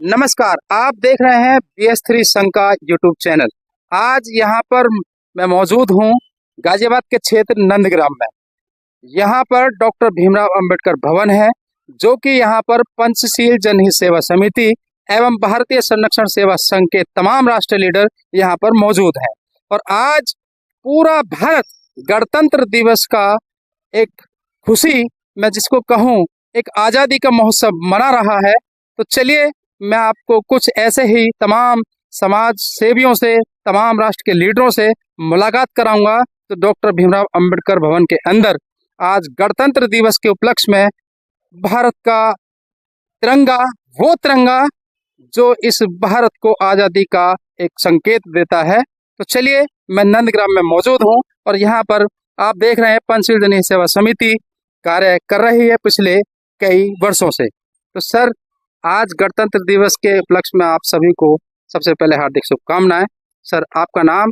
नमस्कार, आप देख रहे हैं BS3 संघ का यूट्यूब चैनल। आज यहाँ पर मैं मौजूद हूँ गाजियाबाद के क्षेत्र नंदग्राम में। यहाँ पर डॉक्टर भीमराव अंबेडकर भवन है, जो कि यहाँ पर पंचशील जनहित सेवा समिति एवं भारतीय संरक्षण सेवा संघ के तमाम राष्ट्रीय लीडर यहाँ पर मौजूद हैं। और आज पूरा भारत गणतंत्र दिवस का एक खुशी, मैं जिसको कहूँ एक आज़ादी का महोत्सव मना रहा है। तो चलिए मैं आपको कुछ ऐसे ही तमाम समाज सेवियों से, तमाम राष्ट्र के लीडरों से मुलाकात कराऊंगा। तो डॉक्टर भीमराव अंबेडकर भवन के अंदर आज गणतंत्र दिवस के उपलक्ष्य में भारत का तिरंगा, वो तिरंगा जो इस भारत को आज़ादी का एक संकेत देता है। तो चलिए, मैं नंदग्राम में मौजूद हूँ और यहाँ पर आप देख रहे हैं पंचशील जनहित सेवा समिति कार्य कर रही है पिछले कई वर्षों से। तो सर, आज गणतंत्र दिवस के उपलक्ष्य में आप सभी को सबसे पहले हार्दिक शुभकामनाएं। सर, आपका नाम?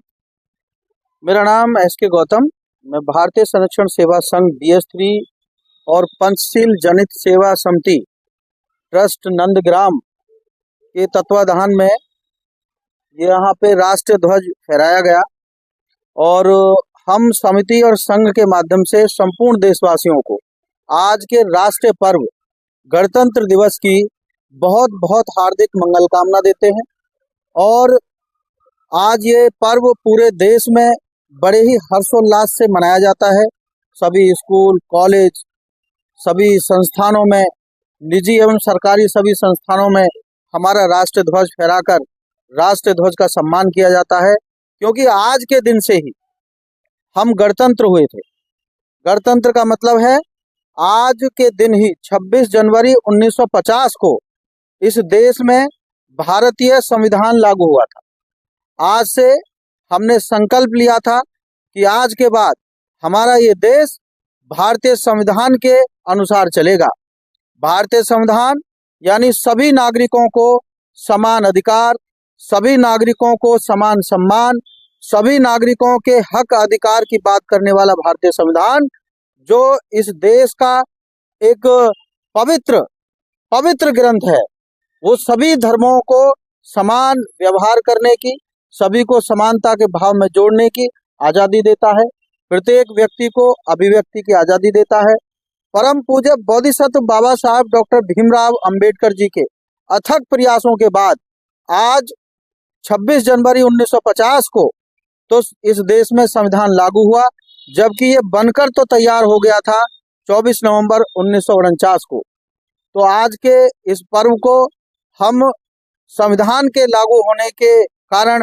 मेरा नाम SK गौतम। मैं भारतीय संरक्षण सेवा संघ BS3 और पंचशील जनहित सेवा समिति ट्रस्ट नंदग्राम के तत्वाधान में यहाँ पे राष्ट्रीय ध्वज फहराया गया और हम समिति और संघ के माध्यम से संपूर्ण देशवासियों को आज के राष्ट्रीय पर्व गणतंत्र दिवस की बहुत बहुत हार्दिक मंगल कामना देते हैं। और आज ये पर्व पूरे देश में बड़े ही हर्षोल्लास से मनाया जाता है। सभी स्कूल, कॉलेज, सभी संस्थानों में, निजी एवं सरकारी सभी संस्थानों में हमारा राष्ट्रीय ध्वज फहराकर राष्ट्रीय ध्वज का सम्मान किया जाता है, क्योंकि आज के दिन से ही हम गणतंत्र हुए थे। गणतंत्र का मतलब है आज के दिन ही 26 जनवरी 1950 को इस देश में भारतीय संविधान लागू हुआ था। आज से हमने संकल्प लिया था कि आज के बाद हमारा ये देश भारतीय संविधान के अनुसार चलेगा। भारतीय संविधान यानी सभी नागरिकों को समान अधिकार, सभी नागरिकों को समान सम्मान, सभी नागरिकों के हक अधिकार की बात करने वाला भारतीय संविधान, जो इस देश का एक पवित्र ग्रंथ है। वो सभी धर्मों को समान व्यवहार करने की, सभी को समानता के भाव में जोड़ने की आज़ादी देता है। प्रत्येक व्यक्ति को अभिव्यक्ति की आज़ादी देता है। परम पूज्य बोधिसत्व बाबा साहब डॉक्टर भीमराव अंबेडकर जी के अथक प्रयासों के बाद आज 26 जनवरी 1950 को तो इस देश में संविधान लागू हुआ, जबकि ये बनकर तो तैयार हो गया था 24 नवंबर 1949 को। तो आज के इस पर्व को हम संविधान के लागू होने के कारण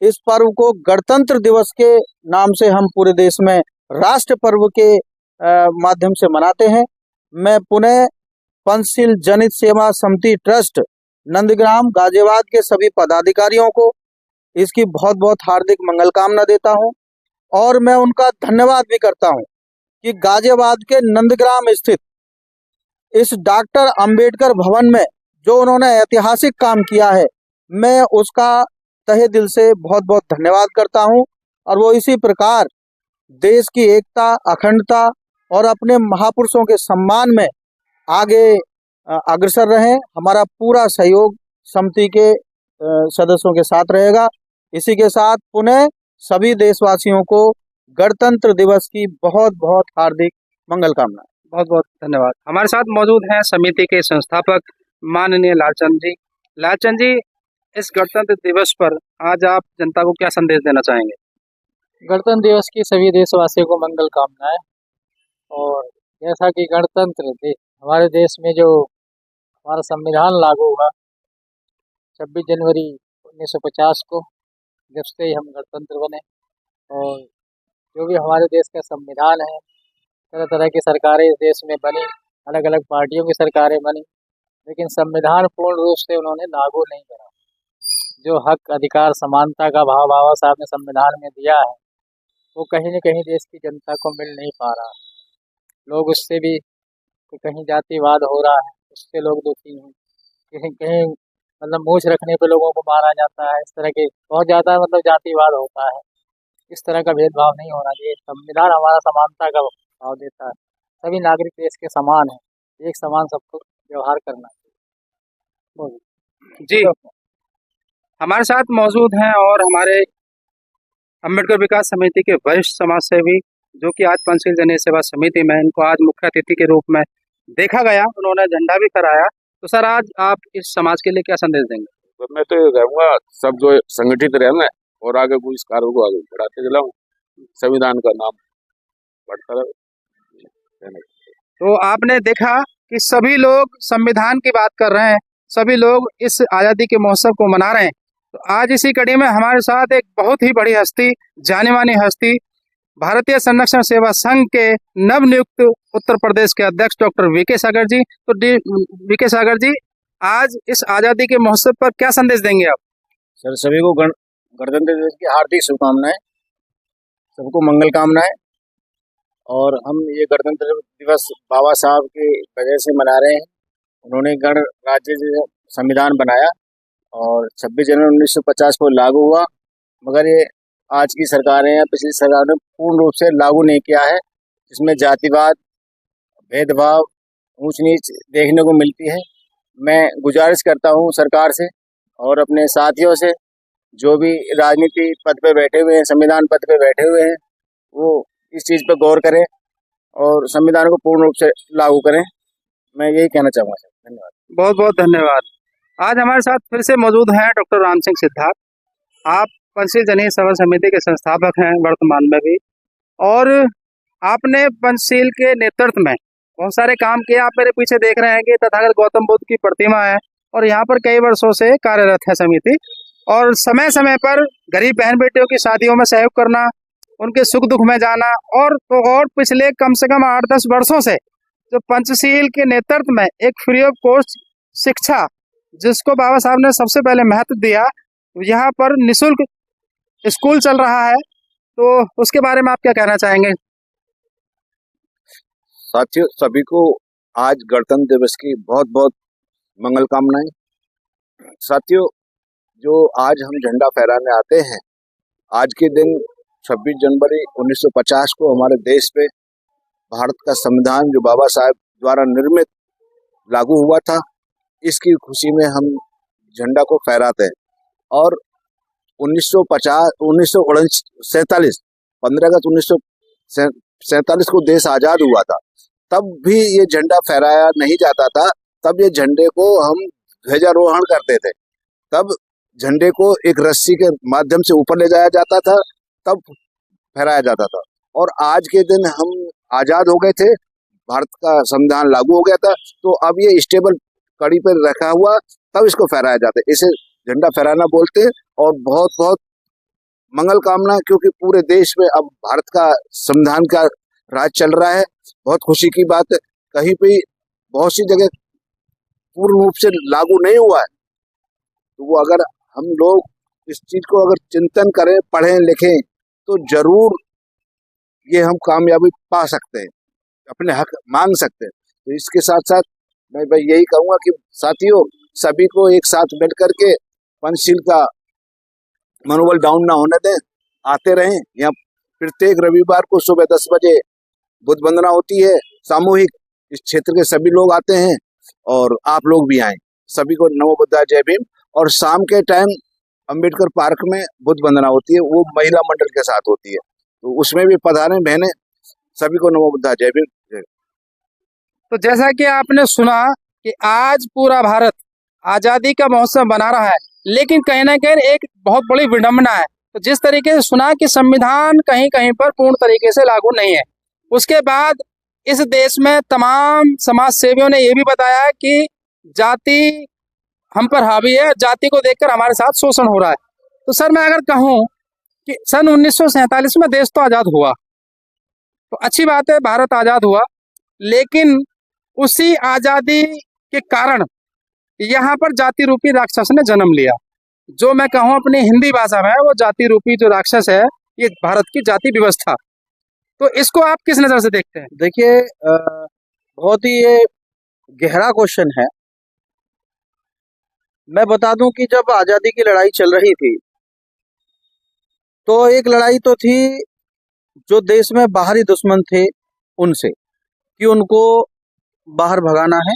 इस पर्व को गणतंत्र दिवस के नाम से हम पूरे देश में राष्ट्र पर्व के माध्यम से मनाते हैं। मैं पुनः पंचशील जनहित सेवा समिति ट्रस्ट नंदग्राम गाजियाबाद के सभी पदाधिकारियों को इसकी बहुत बहुत हार्दिक मंगल कामना देता हूं और मैं उनका धन्यवाद भी करता हूं कि गाजियाबाद के नंदग्राम स्थित इस डॉक्टर अंबेडकर भवन में जो उन्होंने ऐतिहासिक काम किया है, मैं उसका तहे दिल से बहुत बहुत धन्यवाद करता हूं। और वो इसी प्रकार देश की एकता, अखंडता और अपने महापुरुषों के सम्मान में आगे अग्रसर रहें। हमारा पूरा सहयोग समिति के सदस्यों के साथ रहेगा। इसी के साथ पुनः सभी देशवासियों को गणतंत्र दिवस की बहुत बहुत हार्दिक मंगल कामना। बहुत बहुत धन्यवाद। हमारे साथ मौजूद हैं समिति के संस्थापक माननीय लालचंद जी। लालचंद जी, इस गणतंत्र दिवस पर आज आप जनता को क्या संदेश देना चाहेंगे? गणतंत्र दिवस की सभी देशवासियों को मंगल कामनाएं। और जैसा कि हमारे देश में जो हमारा संविधान लागू हुआ 26 जनवरी 1950 को, जब से ही हम गणतंत्र बने, और जो भी हमारे देश का संविधान है, तरह तरह की सरकारें इस देश में बनी, अलग अलग पार्टियों की सरकारें बनी, लेकिन संविधान पूर्ण रूप से उन्होंने लागू नहीं करा। जो हक, अधिकार, समानता का भाव बाबा साहब ने संविधान में दिया है, वो कहीं न कहीं देश की जनता को मिल नहीं पा रहा। लोग उससे भी कहीं जातिवाद हो रहा है, उससे लोग दुखी हैं। कहीं कहीं मतलब मूछ रखने पे लोगों को मारा जाता है। इस तरह के बहुत ज़्यादा जातिवाद होता है। इस तरह का भेदभाव नहीं होना चाहिए। संविधान हमारा समानता का भाव देता है। सभी नागरिक देश के समान हैं, एक समान सबको व्यवहार करना चाहिए। जी, हमारे साथ मौजूद हैं और हमारे अम्बेडकर विकास समिति के वरिष्ठ समाज सेवी, जो कि आज पंचशील जनहित सेवा समिति में, इनको आज मुख्य अतिथि के रूप में देखा गया, उन्होंने झंडा भी फहराया। तो सर, आज आप इस समाज के लिए क्या संदेश देंगे? तो मैं तो ये कहूँगा, सब जो संगठित रहे और आगे कोई इस कार्य को आगे बढ़ाते चलाऊं, संविधान का नाम बढ़ता रहे। तो आपने देखा कि सभी लोग संविधान की बात कर रहे हैं, सभी लोग इस आज़ादी के महोत्सव को मना रहे हैं। तो आज इसी कड़ी में हमारे साथ एक बहुत ही बड़ी हस्ती, जानी मानी हस्ती, भारतीय संरक्षण सेवा संघ के नवनियुक्त उत्तर प्रदेश के अध्यक्ष डॉक्टर वीके सागर जी। तो वीके सागर जी, आज इस आज़ादी के महोत्सव पर क्या संदेश देंगे आप? सर, सभी को गणतंत्र दिवस की हार्दिक शुभकामनाएं, सबको मंगल कामनाएं। और हम ये गणतंत्र दिवस बाबा साहब की वजह से मना रहे हैं। उन्होंने गण राज्य संविधान बनाया और 26 जनवरी 1950 को लागू हुआ, मगर ये आज की सरकारें या पिछली सरकार ने पूर्ण रूप से लागू नहीं किया है, जिसमें जातिवाद, भेदभाव, ऊंच नीच देखने को मिलती है। मैं गुजारिश करता हूं सरकार से और अपने साथियों से, जो भी राजनीति पद पे बैठे हुए हैं, संविधान पद पे बैठे हुए हैं, वो इस चीज़ पे गौर करें और संविधान को पूर्ण रूप से लागू करें। मैं यही कहना चाहूँगा सर। धन्यवाद। बहुत बहुत धन्यवाद। आज हमारे साथ फिर से मौजूद हैं डॉक्टर राम सिंह सिद्धार्थ। आप पंचशील जनहित सेवा समिति के संस्थापक हैं वर्तमान में भी, और आपने पंचशील के नेतृत्व में बहुत सारे काम किए। आप मेरे पीछे देख रहे हैं कि तथागत गौतम बुद्ध की प्रतिमा है और यहाँ पर कई वर्षों से कार्यरत है समिति, और समय समय पर गरीब बहन बेटियों की शादियों में सहयोग करना, उनके सुख दुख में जाना, और तो और पिछले कम से कम 8-10 वर्षों से जो पंचशील के नेतृत्व में एक फ्री ऑफ कॉस्ट शिक्षा, जिसको बाबा साहब ने सबसे पहले महत्व दिया, यहाँ पर निःशुल्क स्कूल चल रहा है। तो उसके बारे में आप क्या कहना चाहेंगे? साथियों, सभी को आज गणतंत्र दिवस की बहुत बहुत मंगल कामनाएं। साथियों, जो आज हम झंडा फहराने आते हैं, आज के दिन 26 जनवरी 1950 को हमारे देश पे भारत का संविधान, जो बाबा साहब द्वारा निर्मित लागू हुआ था, इसकी खुशी में हम झंडा को फहराते हैं। और 1947 15 अगस्त 1947 को देश आजाद हुआ था, तब भी ये झंडा फहराया नहीं जाता था। तब ये झंडे को हम ध्वजारोहण करते थे, तब झंडे को एक रस्सी के माध्यम से ऊपर ले जाया जाता था, तब फहराया जाता था। और आज के दिन हम आजाद हो गए थे, भारत का संविधान लागू हो गया था, तो अब ये स्टेबल कड़ी पर रखा हुआ, तब इसको फहराया जाता है। इसे झंडा फहराना बोलते हैं। और बहुत बहुत मंगल कामना, क्योंकि पूरे देश में अब भारत का संविधान का राज चल रहा है। बहुत खुशी की बात है। कहीं पे बहुत सी जगह पूर्ण रूप से लागू नहीं हुआ है, तो वो अगर हम लोग इस चीज को अगर चिंतन करें, पढ़ें लिखें, तो जरूर ये हम कामयाबी पा सकते हैं, अपने हक मांग सकते हैं। तो इसके साथ साथ मैं भाई यही कहूँगा कि साथियों, सभी को एक साथ मिल करके पंचशील का मनोबल डाउन ना होने दें, आते रहें। यहाँ प्रत्येक रविवार को सुबह 10 बजे बुद्ध वंदना होती है सामूहिक। इस क्षेत्र के सभी लोग आते हैं और आप लोग भी आएं। सभी को नमो बुद्धाय, जय भीम। और शाम के टाइम अंबेडकर पार्क में बुद्ध वंदना होती है, वो महिला मंडल के साथ होती है, तो उसमें भी पधारें बहनें। सभी को नमो बुद्धाय, जय भीम। तो जैसा कि आपने सुना कि आज पूरा भारत आजादी का महोत्सव मना रहा है, लेकिन कहीं ना कहीं एक बहुत बड़ी विडंबना है। तो जिस तरीके से सुना कि संविधान कहीं कहीं पर पूर्ण तरीके से लागू नहीं है, उसके बाद इस देश में तमाम समाज सेवियों ने यह भी बताया कि जाति हम पर हावी है, जाति को देखकर हमारे साथ शोषण हो रहा है। तो सर, मैं अगर कहूं कि सन 1947 में देश तो आजाद हुआ, तो अच्छी बात है, भारत आजाद हुआ, लेकिन उसी आजादी के कारण यहाँ पर जाति रूपी राक्षस ने जन्म लिया। जो मैं कहूँ अपनी हिंदी भाषा में, वो जाति रूपी जो राक्षस है, ये भारत की जाति व्यवस्था। तो इसको आप किस नजर से देखते हैं? देखिए, बहुत ही ये गहरा क्वेश्चन है। मैं बता दूं कि जब आजादी की लड़ाई चल रही थी, तो एक लड़ाई तो थी जो देश में बाहरी दुश्मन थे उनसे, कि उनको बाहर भगाना है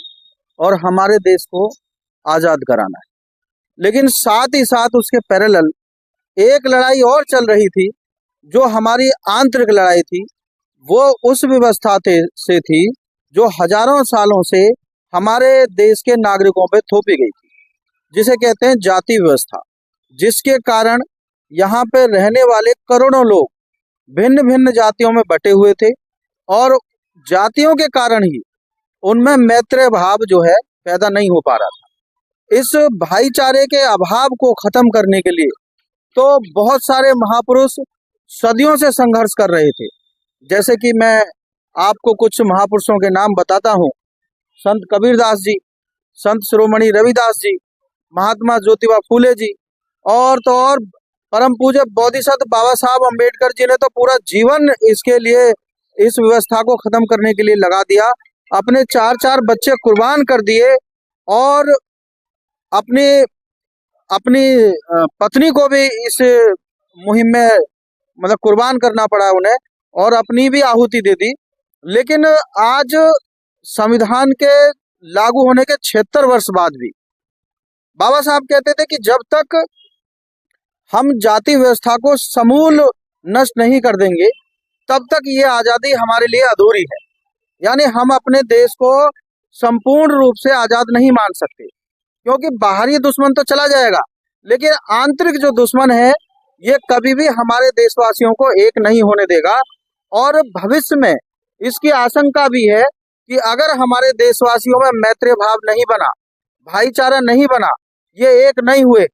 और हमारे देश को आजाद कराना है। लेकिन साथ ही साथ उसके पैरेलल एक लड़ाई और चल रही थी, जो हमारी आंतरिक लड़ाई थी। वो उस व्यवस्था से थी जो हजारों सालों से हमारे देश के नागरिकों पे थोपी गई थी, जिसे कहते हैं जाति व्यवस्था, जिसके कारण यहाँ पे रहने वाले करोड़ों लोग भिन्न भिन्न जातियों में बटे हुए थे और जातियों के कारण ही उनमें मैत्रेय भाव जो है पैदा नहीं हो पा रहा था। इस भाईचारे के अभाव को खत्म करने के लिए तो बहुत सारे महापुरुष सदियों से संघर्ष कर रहे थे। जैसे कि मैं आपको कुछ महापुरुषों के नाम बताता हूँ। संत कबीरदास जी, संत शिरोमणि रविदास जी, महात्मा ज्योतिबा फूले जी, और तो और परम पूज्य बोधिसत्व बाबा साहब अम्बेडकर जी ने तो पूरा जीवन इसके लिए, इस व्यवस्था को खत्म करने के लिए लगा दिया। अपने 4 बच्चे कुर्बान कर दिए और अपनी अपनी पत्नी को भी इस मुहिम में मतलब कुर्बान करना पड़ा उन्हें और अपनी भी आहुति दे दी। लेकिन आज संविधान के लागू होने के 76 वर्ष बाद भी बाबा साहब कहते थे कि जब तक हम जाति व्यवस्था को समूल नष्ट नहीं कर देंगे तब तक ये आजादी हमारे लिए अधूरी है। यानी हम अपने देश को संपूर्ण रूप से आजाद नहीं मान सकते, क्योंकि बाहरी दुश्मन तो चला जाएगा, लेकिन आंतरिक जो दुश्मन है ये कभी भी हमारे देशवासियों को एक नहीं होने देगा। और भविष्य में इसकी आशंका भी है कि अगर हमारे देशवासियों में मैत्रेय भाव नहीं बना, भाईचारा नहीं बना, ये एक नहीं हुए,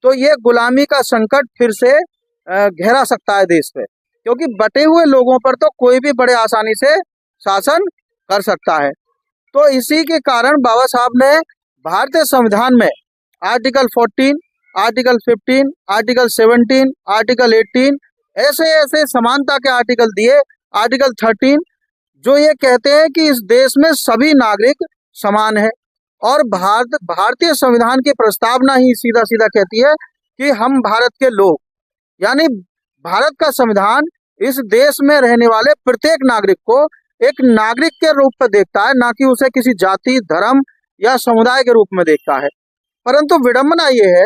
तो ये गुलामी का संकट फिर से घेरा सकता है देश पे, क्योंकि बटे हुए लोगों पर तो कोई भी बड़े आसानी से शासन कर सकता है। तो इसी के कारण बाबा साहब ने भारतीय संविधान में आर्टिकल 14, आर्टिकल 15, आर्टिकल 17, आर्टिकल 18 ऐसे ऐसे समानता के आर्टिकल दिए। आर्टिकल 13 जो ये कहते हैं कि इस देश में सभी नागरिक समान है, और भारतीय संविधान की प्रस्तावना ही सीधा सीधा कहती है कि हम भारत के लोग, यानी भारत का संविधान इस देश में रहने वाले प्रत्येक नागरिक को एक नागरिक के रूप में देखता है, ना कि उसे किसी जाति, धर्म या समुदाय के रूप में देखता है। परंतु विडंबना ये है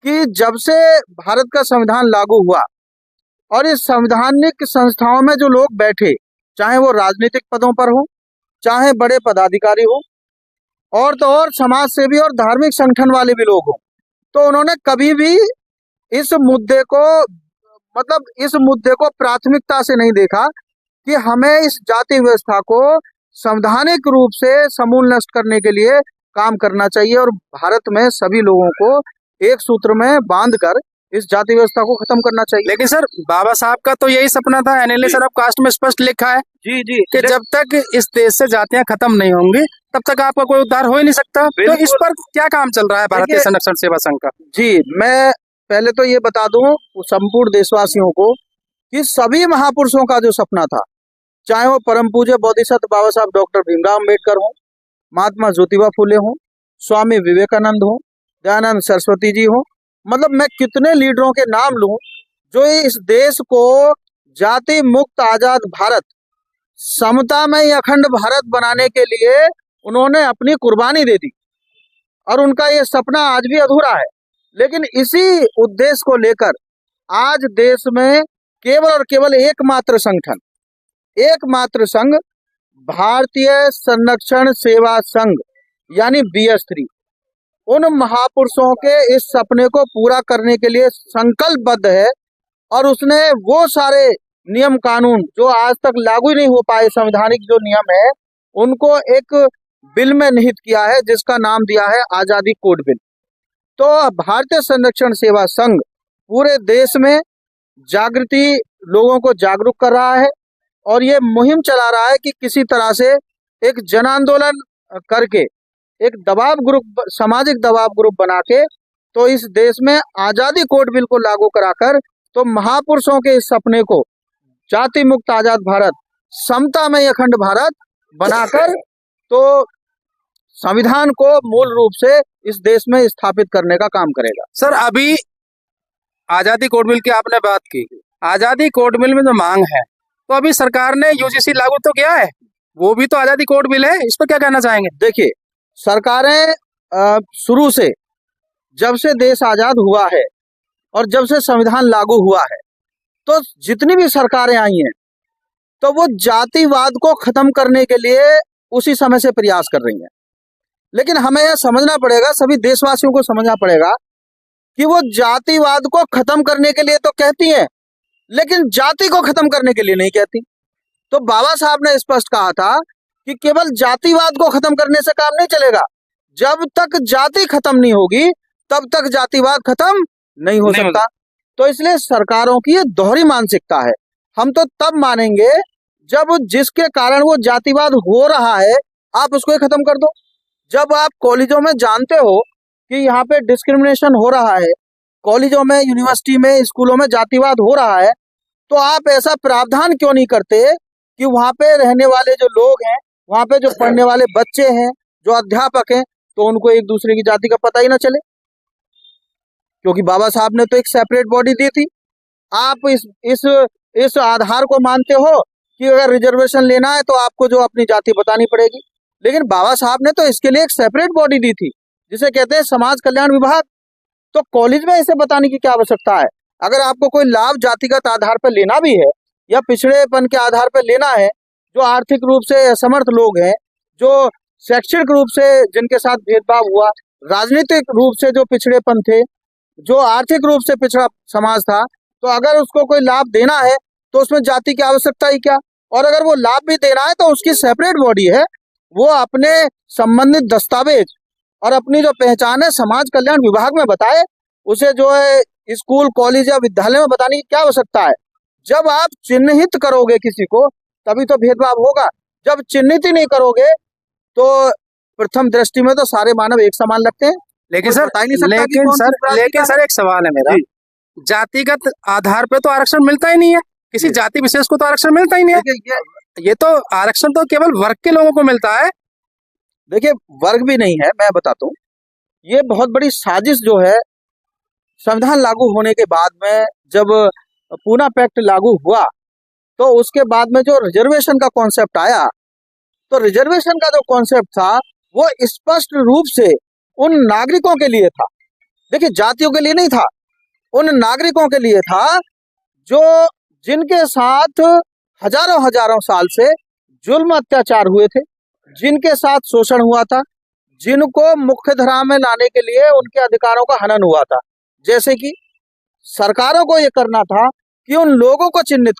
कि जब से भारत का संविधान लागू हुआ और इस संवैधानिक संस्थाओं में जो लोग बैठे, चाहे वो राजनीतिक पदों पर हो, चाहे बड़े पदाधिकारी हो, और तो और समाज सेवी और धार्मिक संगठन वाले भी लोग हों, तो उन्होंने कभी भी इस मुद्दे को प्राथमिकता से नहीं देखा कि हमें इस जाति व्यवस्था को संवैधानिक रूप से समूल नष्ट करने के लिए काम करना चाहिए और भारत में सभी लोगों को एक सूत्र में बांधकर इस जाति व्यवस्था को खत्म करना चाहिए। लेकिन सर बाबा साहब का तो यही सपना था, एनालिसिस ऑफ कास्ट में स्पष्ट लिखा है जी कि जब तक इस देश से जातियां खत्म नहीं होंगी तब तक आपका कोई उद्धार हो ही नहीं सकता। तो इस पर क्या काम चल रहा है भारतीय संरक्षण सेवा संघ का? जी, मैं पहले तो ये बता दूं संपूर्ण देशवासियों को कि सभी महापुरुषों का जो सपना था, चाहे वो परम पूज्य बोधिसत्व बाबा साहब डॉक्टर भीमराव अम्बेडकर हो, महात्मा ज्योतिबा फूले हो, स्वामी विवेकानंद हो, दयानंद सरस्वती जी हो, मतलब मैं कितने लीडरों के नाम लूं जो इस देश को जाति मुक्त आजाद भारत, समता में अखंड भारत बनाने के लिए उन्होंने अपनी कुर्बानी दे दी, और उनका ये सपना आज भी अधूरा है। लेकिन इसी उद्देश्य को लेकर आज देश में केवल और केवल एकमात्र संगठन, एकमात्र संघ भारतीय संरक्षण सेवा संघ यानी BS3 उन महापुरुषों के इस सपने को पूरा करने के लिए संकल्पबद्ध है, और उसने वो सारे नियम कानून जो आज तक लागू ही नहीं हो पाए, संवैधानिक जो नियम है, उनको एक बिल में निहित किया है जिसका नाम दिया है आजादी कोड बिल। तो भारतीय संरक्षण सेवा संघ पूरे देश में जागृति, लोगों को जागरूक कर रहा है और ये मुहिम चला रहा है कि किसी तरह से एक जन आंदोलन करके एक दबाव ग्रुप, सामाजिक दबाव ग्रुप बना के तो इस देश में आजादी कोड बिल को लागू कराकर तो महापुरुषों के इस सपने को जाति मुक्त आजाद भारत, समता में अखंड भारत बनाकर तो संविधान को मूल रूप से इस देश में स्थापित करने का काम करेगा। सर अभी आजादी कोड बिल की आपने बात की, आजादी कोड बिल में जो मांग है तो अभी सरकार ने UGC लागू तो किया है, वो भी तो आजादी कोड बिल है, इस पर क्या कहना चाहेंगे? देखिए, सरकारें शुरू से जब से देश आजाद हुआ है और जब से संविधान लागू हुआ है, तो जितनी भी सरकारें आई हैं तो वो जातिवाद को खत्म करने के लिए उसी समय से प्रयास कर रही हैं। लेकिन हमें यह समझना पड़ेगा, सभी देशवासियों को समझना पड़ेगा कि वो जातिवाद को खत्म करने के लिए तो कहती हैं, लेकिन जाति को खत्म करने के लिए नहीं कहती। तो बाबा साहब ने स्पष्ट कहा था कि केवल जातिवाद को खत्म करने से काम नहीं चलेगा, जब तक जाति खत्म नहीं होगी तब तक जातिवाद खत्म नहीं हो सकता। तो इसलिए सरकारों की ये दोहरी मानसिकता है। हम तो तब मानेंगे जब जिसके कारण वो जातिवाद हो रहा है आप उसको ही खत्म कर दो। जब आप कॉलेजों में जानते हो कि यहाँ पे डिस्क्रिमिनेशन हो रहा है, कॉलेजों में, यूनिवर्सिटी में, स्कूलों में जातिवाद हो रहा है, तो आप ऐसा प्रावधान क्यों नहीं करते कि वहाँ पे रहने वाले जो लोग हैं, वहाँ पे जो पढ़ने वाले बच्चे हैं, जो अध्यापक हैं, तो उनको एक दूसरे की जाति का पता ही ना चले। क्योंकि बाबा साहब ने तो एक सेपरेट बॉडी दी थी। आप इस आधार को मानते हो कि अगर रिजर्वेशन लेना है तो आपको जो अपनी जाति बतानी पड़ेगी, लेकिन बाबा साहब ने तो इसके लिए एक सेपरेट बॉडी दी थी जिसे कहते हैं समाज कल्याण विभाग। तो कॉलेज में इसे बताने की क्या आवश्यकता है? अगर आपको कोई लाभ जातिगत आधार पर लेना भी है या पिछड़ेपन के आधार पर लेना है, जो आर्थिक रूप से असमर्थ लोग हैं, जो शैक्षणिक रूप से जिनके साथ भेदभाव हुआ, राजनीतिक रूप से जो पिछड़ेपन थे, जो आर्थिक रूप से पिछड़ा समाज था, तो अगर उसको कोई लाभ देना है तो उसमें जाति की आवश्यकता ही क्या? और अगर वो लाभ भी देना है तो उसकी सेपरेट बॉडी है, वो अपने संबंधित दस्तावेज और अपनी जो पहचान है समाज कल्याण विभाग में बताए। उसे जो है स्कूल, कॉलेज या विद्यालय में बताने की क्या आवश्यकता है? जब आप चिन्हित करोगे किसी को तभी तो भेदभाव होगा। जब चिन्हित ही नहीं करोगे तो प्रथम दृष्टि में तो सारे मानव एक समान लगते हैं। लेकिन सर, एक सवाल है मेरा, जातिगत आधार पे तो आरक्षण मिलता ही नहीं है, किसी जाति विशेष को तो आरक्षण मिलता ही नहीं है। ये तो आरक्षण तो केवल वर्ग के लोगों को मिलता है। देखिए, वर्ग भी नहीं है, मैं बताता हूँ। ये बहुत बड़ी साजिश जो है, संविधान लागू होने के बाद में जब पूना पैक्ट लागू हुआ तो उसके बाद में जो रिजर्वेशन का कॉन्सेप्ट आया, तो रिजर्वेशन का जो कॉन्सेप्ट था वो स्पष्ट रूप से उन नागरिकों के लिए था। देखिए, जातियों के लिए नहीं था, उन नागरिकों के लिए था जो जिनके साथ हजारों साल से जुल्म अत्याचार हुए थे, जिनके साथ शोषण हुआ था, जिनको मुख्य धारा में लाने के लिए उनके अधिकारों का हनन हुआ था। जैसे कि सरकारों को ये करना था कि उन लोगों को चिन्हित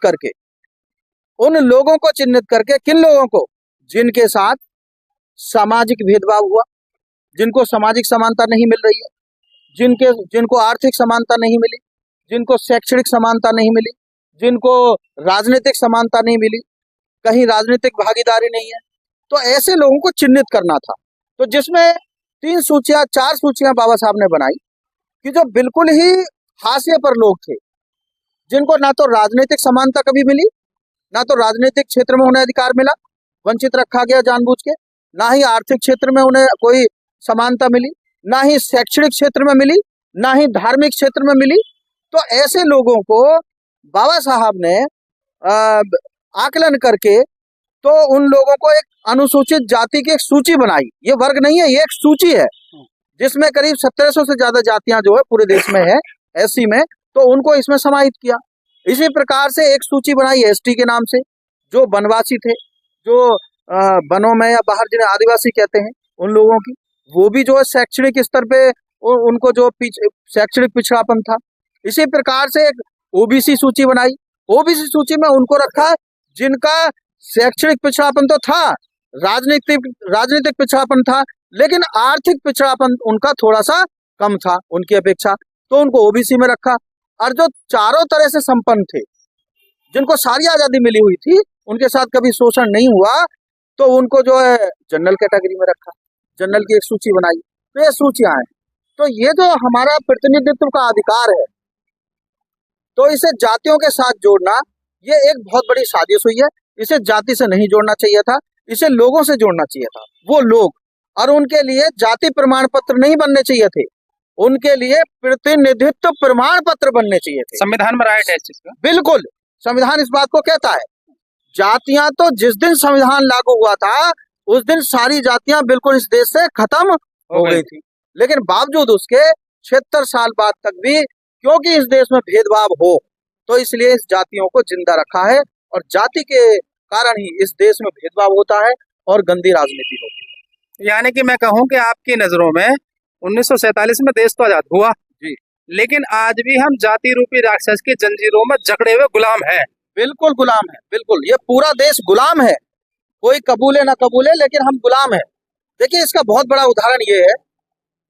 करके किन लोगों को? जिनके साथ सामाजिक भेदभाव हुआ, जिनको सामाजिक समानता नहीं मिल रही है, जिनको आर्थिक समानता नहीं मिली, जिनको शैक्षणिक समानता नहीं मिली, जिनको राजनीतिक समानता नहीं मिली, कहीं राजनीतिक भागीदारी नहीं है, तो ऐसे लोगों को चिन्हित करना था। तो जिसमें 4 सूचियां बाबा साहब ने बनाई कि जो बिल्कुल ही हाशिए पर लोग थे, जिनको ना तो राजनीतिक समानता कभी मिली, ना तो राजनीतिक क्षेत्र में उन्हें अधिकार मिला, वंचित रखा गया जानबूझ के, ना ही आर्थिक क्षेत्र में उन्हें कोई समानता मिली, ना ही शैक्षणिक क्षेत्र में मिली, ना ही धार्मिक क्षेत्र में मिली। तो ऐसे लोगों को बाबा साहब ने आकलन करके तो उन लोगों को एक अनुसूचित जाति की एक सूची बनाई। ये वर्ग नहीं है, ये एक सूची है जिसमें करीब 1700 से ज्यादा जातियां जो है पूरे देश में है, एससी में, तो उनको इसमें समाहित किया। इसी प्रकार से एक सूची बनाई एसटी के नाम से, जो वनवासी थे, जो वनों में या बाहर जिन्हें आदिवासी कहते हैं, उन लोगों की, वो भी जो है शैक्षणिक स्तर पे उनको जो शैक्षणिक पिछड़ापन था। इसी प्रकार से एक ओबीसी सूची बनाई। ओबीसी सूची में उनको रखा जिनका शैक्षणिक पिछड़ापन तो था, राजनीतिक पिछड़ापन था, लेकिन आर्थिक पिछड़ापन उनका थोड़ा सा कम था उनकी अपेक्षा, तो उनको ओबीसी में रखा। और जो चारों तरह से संपन्न थे, जिनको सारी आजादी मिली हुई थी, उनके साथ कभी शोषण नहीं हुआ, तो उनको जो है जनरल कैटेगरी में रखा, जनरल की एक सूची बनाई। तो ये सूचियां हैं। तो ये जो हमारा प्रतिनिधित्व का अधिकार है, तो इसे जातियों के साथ जोड़ना, ये एक बहुत बड़ी साजिश हुई है। इसे जाति से नहीं जोड़ना चाहिए था, इसे लोगों से जोड़ना चाहिए था। वो लोग, और उनके लिए जाति प्रमाण पत्र नहीं बनने चाहिए थे, उनके लिए प्रतिनिधित्व प्रमाण पत्र बनने चाहिए थे। संविधान में राइट है इस चीज का? बिल्कुल, संविधान इस बात को कहता है। जातियां तो जिस दिन संविधान लागू हुआ था उस दिन सारी जातियां बिल्कुल इस देश से खत्म हो गई थी, लेकिन बावजूद उसके 76 साल बाद तक भी, क्योंकि इस देश में भेदभाव हो, तो इसलिए इस जातियों को जिंदा रखा है और जाति के कारण ही इस देश में भेदभाव होता है और गंदी राजनीति होती है। यानी कि मैं कहूं कि आपकी नजरों में 1947 में देश तो आजाद हुआ जी, लेकिन आज भी हम जाति रूपी राक्षस की जंजीरों में जकड़े हुए गुलाम हैं। बिल्कुल गुलाम है, बिल्कुल। ये पूरा देश गुलाम है, कोई कबूले ना कबूले, लेकिन हम गुलाम हैं। देखिए, इसका बहुत बड़ा उदाहरण ये है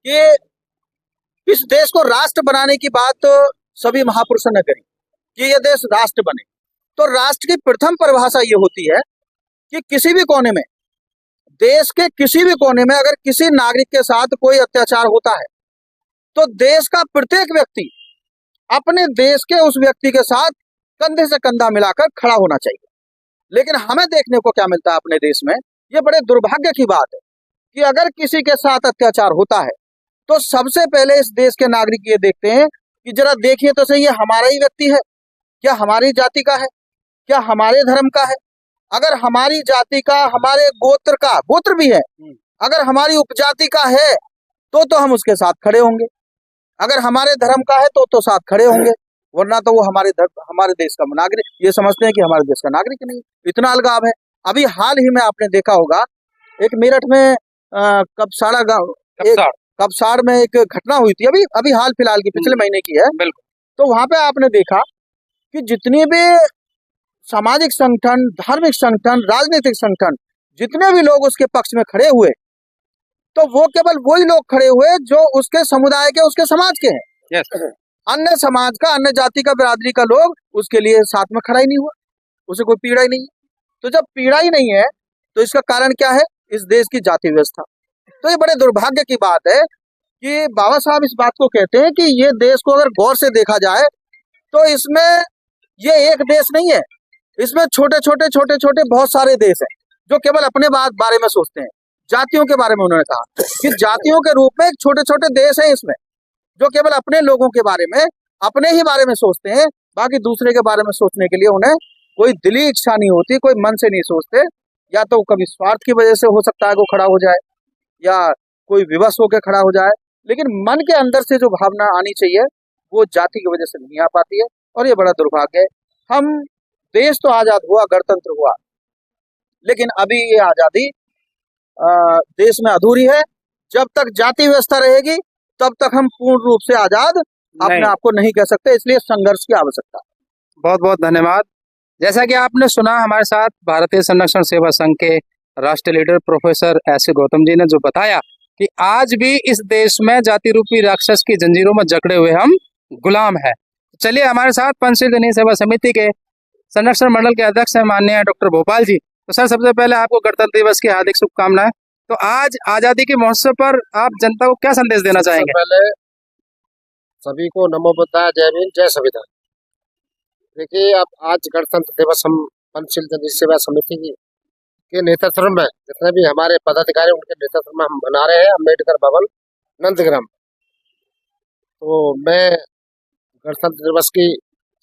कि इस देश को राष्ट्र बनाने की बात तो सभी महापुरुषों ने करी कि ये देश राष्ट्र बने। तो राष्ट्र की प्रथम परिभाषा ये होती है कि किसी भी कोने में, देश के किसी भी कोने में अगर किसी नागरिक के साथ कोई अत्याचार होता है तो देश का प्रत्येक व्यक्ति अपने देश के उस व्यक्ति के साथ कंधे से कंधा मिलाकर खड़ा होना चाहिए। लेकिन हमें देखने को क्या मिलता है अपने देश में, ये बड़े दुर्भाग्य की बात है कि अगर किसी के साथ अत्याचार होता है तो सबसे पहले इस देश के नागरिक ये देखते हैं कि जरा देखिए तो सही, ये हमारा ही व्यक्ति है क्या, हमारी जाति का है क्या, हमारे धर्म का है। अगर हमारी जाति का, हमारे गोत्र का, गोत्र भी है, अगर हमारी उपजाति का है तो हम उसके साथ खड़े होंगे, अगर हमारे धर्म का है तो साथ खड़े होंगे, वरना तो वो हमारे देश का नागरिक, ये समझते हैं कि हमारे देश का नागरिक नहीं। इतना अलगाव है। अभी हाल ही में आपने देखा होगा, एक मेरठ में कपसाड़ में एक घटना हुई थी, अभी हाल फिलहाल की, पिछले महीने की है। बिल्कुल। तो वहां पे आपने देखा कि जितनी भी सामाजिक संगठन, धार्मिक संगठन, राजनीतिक संगठन, जितने भी लोग उसके पक्ष में खड़े हुए, तो वो केवल वही लोग खड़े हुए जो उसके समुदाय के, उसके समाज के हैं। yes. अन्य समाज का, अन्य जाति का, बिरादरी का लोग उसके लिए साथ में खड़ा ही नहीं हुआ, उसे कोई पीड़ा ही नहीं। तो जब पीड़ा ही नहीं है तो इसका कारण क्या है? इस देश की जाति व्यवस्था। तो ये बड़े दुर्भाग्य की बात है कि बाबा साहब इस बात को कहते हैं कि ये देश को अगर गौर से देखा जाए तो इसमें ये एक देश नहीं है, इसमें छोटे छोटे बहुत सारे देश हैं जो केवल अपने बारे में सोचते हैं। जातियों के बारे में उन्होंने कहा कि जातियों के रूप में छोटे छोटे देश हैं इसमें, जो केवल अपने लोगों के बारे में, अपने ही बारे में सोचते हैं, बाकी दूसरे के बारे में सोचने के लिए उन्हें कोई दिली इच्छा नहीं होती, कोई मन से नहीं सोचते। या तो कभी स्वार्थ की वजह से हो सकता है वो खड़ा हो जाए, या कोई विवश होकर खड़ा हो जाए, लेकिन मन के अंदर से जो भावना आनी चाहिए वो जाति की वजह से नहीं आ पाती है, और ये बड़ा दुर्भाग्य है। हम, देश तो आजाद हुआ, गणतंत्र हुआ, लेकिन अभी ये आजादी देश में अधूरी है। जब तक जाति व्यवस्था रहेगी तब तक हम पूर्ण रूप से आजाद अपने आप को नहीं कह सकते, इसलिए संघर्ष की आवश्यकता। बहुत बहुत धन्यवाद। जैसा कि आपने सुना, हमारे साथ भारतीय संरक्षण सेवा संघ के राष्ट्रीय leader professor SC. Gautam ji ने जो बताया कि आज भी इस देश में जाति रूपी राक्षस की जंजीरों में जकड़े हुए हम गुलाम हैं। चलिए, हमारे साथ पंचशील जनहित सेवा समिति के संरक्षण मंडल के अध्यक्ष हैं माननीय डॉक्टर भोपाल जी। तो सर, सबसे पहले आपको गणतंत्र दिवस की हार्दिक शुभकामनाएं। तो आज आजादी के महोत्सव पर आप जनता को क्या संदेश देना चाहेंगे? पहले सभी को नमो बुद्धाय, जय भीम, जय संविधान। देखिए, अब आज गणतंत्र दिवस हम पंचशील जनहित सेवा समिति के नेतृत्व में, जितने भी हमारे पदाधिकारी उनके नेतृत्व में हम मना रहे हैं अम्बेडकर भवन नंदग्राम। तो मैं गणतंत्र दिवस की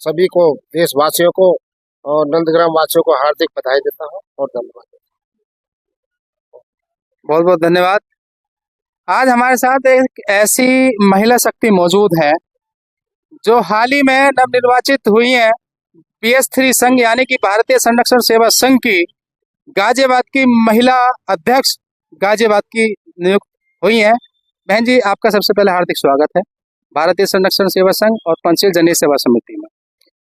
सभी को, देशवासियों को और नंदग्राम वासियों को हार्दिक बधाई देता हूँ और धन्यवाद। बहुत बहुत धन्यवाद। आज हमारे साथ एक ऐसी महिला शक्ति मौजूद है जो हाल ही में नवनिर्वाचित हुई हैं BS3 संघ यानी कि भारतीय संरक्षण सेवा संघ की गाजियाबाद की महिला अध्यक्ष गाजियाबाद की नियुक्त हुई हैं। बहन जी, आपका सबसे पहले हार्दिक स्वागत है भारतीय संरक्षण सेवा संघ और पंचशील जनहित सेवा समिति में।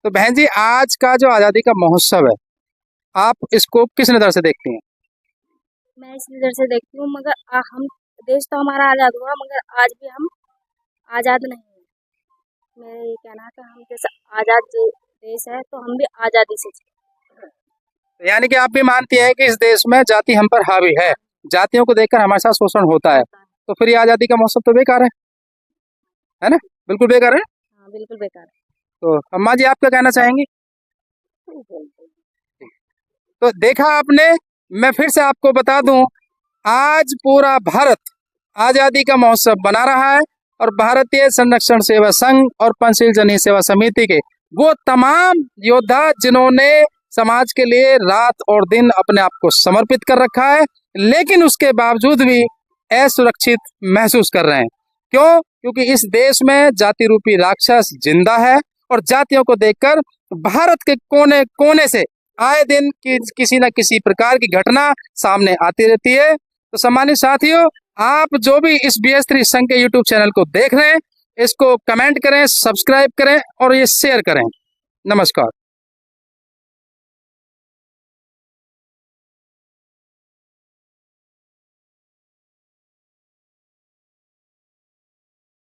तो बहन जी, आज का जो आज़ादी का महोत्सव है, आप इसको किस नज़र से देखती हैं? मैं इस नज़र से देखती हूँ, मगर हम, देश तो हमारा आज़ाद हुआ मगर आज भी हम आज़ाद नहीं हैं। मेरा ये कहना है कि हम जैसा आज़ाद देश है तो हम भी आज़ादी से जिए। यानी कि आप भी मानती हैं कि इस देश में जाति हम पर हावी है, जातियों को देखकर हमारे साथ शोषण होता है, तो फिर ये आज़ादी का महोत्सव तो बेकार है ना? बिल्कुल बेकार है। हाँ, बिल्कुल बेकार है। तो अम्मा जी, आप क्या कहना चाहेंगी? तो देखा आपने, मैं फिर से आपको बता दूं, आज पूरा भारत आजादी का महोत्सव बना रहा है और भारतीय संरक्षण सेवा संघ और पंचशील जनहित सेवा समिति के वो तमाम योद्धा जिन्होंने समाज के लिए रात और दिन अपने आप को समर्पित कर रखा है, लेकिन उसके बावजूद भी असुरक्षित महसूस कर रहे हैं। क्यों? क्योंकि इस देश में जाति रूपी राक्षस जिंदा है और जातियों को देखकर भारत के कोने कोने से आए दिन किसी न किसी प्रकार की घटना सामने आती रहती है। तो सम्मानित साथियों, आप जो भी इस BS3 संघ के YouTube चैनल को देख रहे हैं, इसको कमेंट करें, सब्सक्राइब करें और ये शेयर करें। नमस्कार।